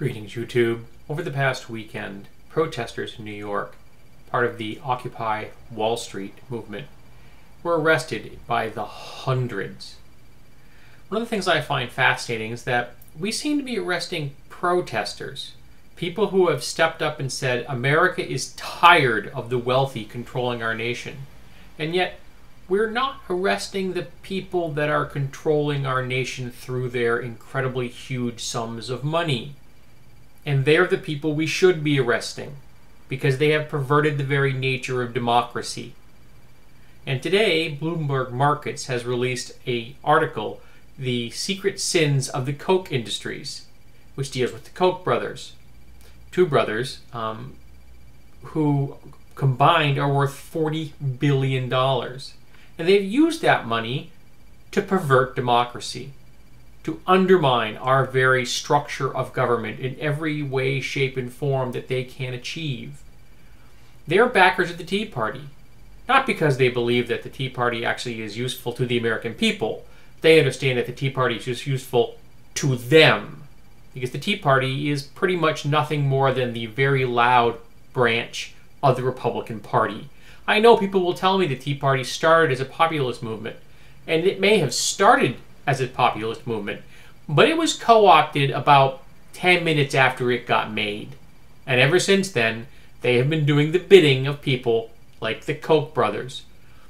Greetings, YouTube. Over the past weekend, protesters in New York, part of the Occupy Wall Street movement, were arrested by the hundreds. One of the things I find fascinating is that we seem to be arresting protesters, people who have stepped up and said America is tired of the wealthy controlling our nation. And yet, we're not arresting the people that are controlling our nation through their incredibly huge sums of money. And they're the people we should be arresting, because they have perverted the very nature of democracy. And today, Bloomberg Markets has released an article, The Secret Sins of the Koch Industries, which deals with the Koch brothers. Two brothers who combined are worth $40 billion. And they've used that money to pervert democracy, to undermine our very structure of government in every way, shape, and form that they can achieve. They're backers of the Tea Party, not because they believe that the Tea Party actually is useful to the American people. They understand that the Tea Party is just useful to them, because the Tea Party is pretty much nothing more than the very loud branch of the Republican Party. I know people will tell me the Tea Party started as a populist movement, and it may have started as a populist movement, but it was co-opted about 10 minutes after it got made. And ever since then, they have been doing the bidding of people like the Koch brothers.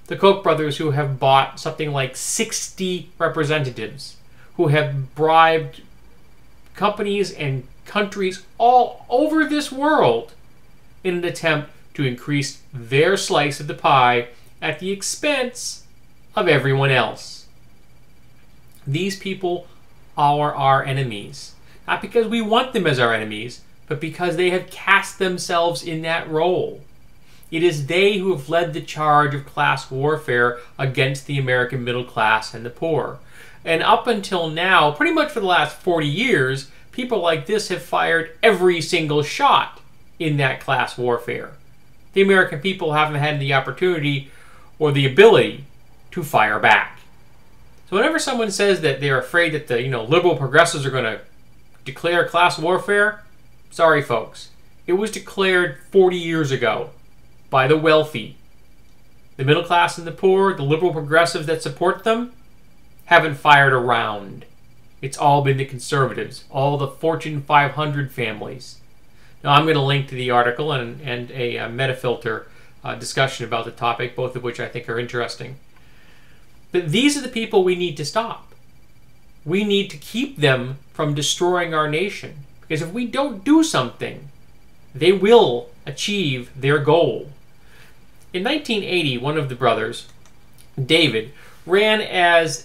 The Koch brothers who have bought something like 60 representatives, who have bribed companies and countries all over this world in an attempt to increase their slice of the pie at the expense of everyone else. These people are our enemies, not because we want them as our enemies, but because they have cast themselves in that role. It is they who have led the charge of class warfare against the American middle class and the poor. And up until now, pretty much for the last 40 years, people like this have fired every single shot in that class warfare. The American people haven't had the opportunity or the ability to fire back. So whenever someone says that they're afraid that the liberal progressives are going to declare class warfare, sorry folks, it was declared 40 years ago by the wealthy. The middle class and the poor, the liberal progressives that support them, haven't fired a round. It's all been the conservatives, all the Fortune 500 families. Now I'm going to link to the article and a Metafilter discussion about the topic, both of which I think are interesting. But these are the people we need to stop. We need to keep them from destroying our nation. Because if we don't do something, they will achieve their goal. In 1980, one of the brothers, David, ran as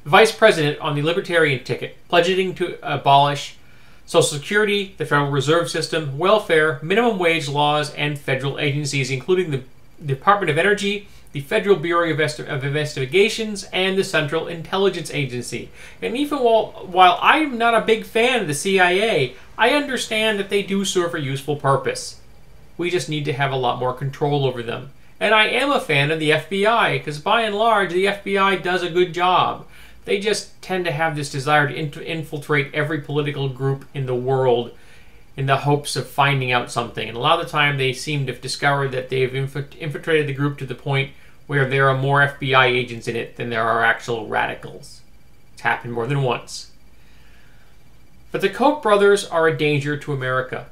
vice president on the Libertarian ticket, pledging to abolish Social Security, the Federal Reserve System, welfare, minimum wage laws, and federal agencies, including the Department of Energy, the Federal Bureau of Investigations, and the Central Intelligence Agency. And even while I'm not a big fan of the CIA, I understand that they do serve a useful purpose. We just need to have a lot more control over them. And I am a fan of the FBI, because by and large, the FBI does a good job. They just tend to have this desire to infiltrate every political group in the world in the hopes of finding out something. And a lot of the time, they seem to have discovered that they've infiltrated the group to the point where there are more FBI agents in it than there are actual radicals. It's happened more than once. But the Koch brothers are a danger to America.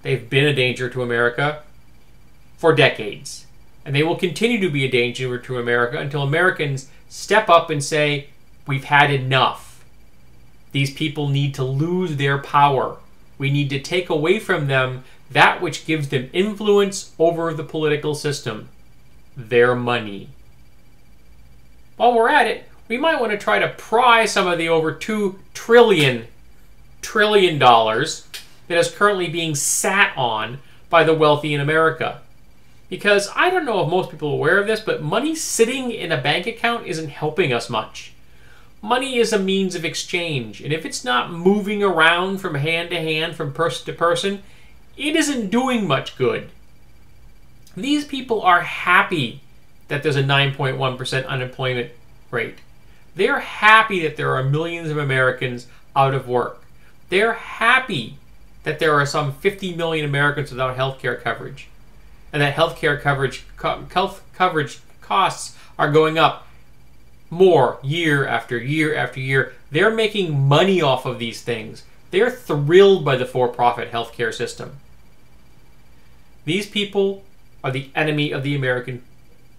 They've been a danger to America for decades. And they will continue to be a danger to America until Americans step up and say, we've had enough. These people need to lose their power. We need to take away from them that which gives them influence over the political system. Their money. While we're at it, we might want to try to pry some of the over $2 trillion that is currently being sat on by the wealthy in America. Because I don't know if most people are aware of this, but money sitting in a bank account isn't helping us much. Money is a means of exchange, and if it's not moving around from hand to hand, from person to person, it isn't doing much good. These people are happy that there's a 9.1% unemployment rate. They're happy that there are millions of Americans out of work. They're happy that there are some 50 million Americans without health care coverage, and that health coverage costs are going up more year after year after year. They're making money off of these things. They're thrilled by the for-profit healthcare system. These people are the enemy of the American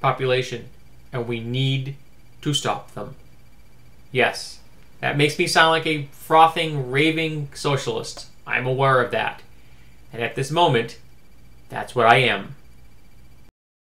population, and we need to stop them. Yes, that makes me sound like a frothing, raving socialist. I'm aware of that. And at this moment, that's what I am.